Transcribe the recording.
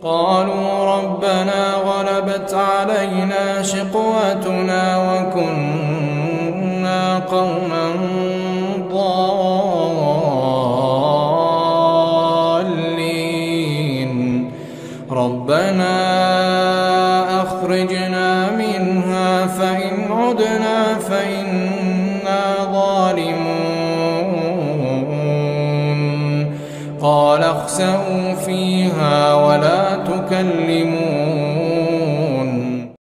قالوا ربنا غلبت علينا شقوتنا وكنا قوما ضالين ربنا أخرجنا منها فإن عدنا فإنا ظالمون قال اخسئوا فيها ولا تكلمون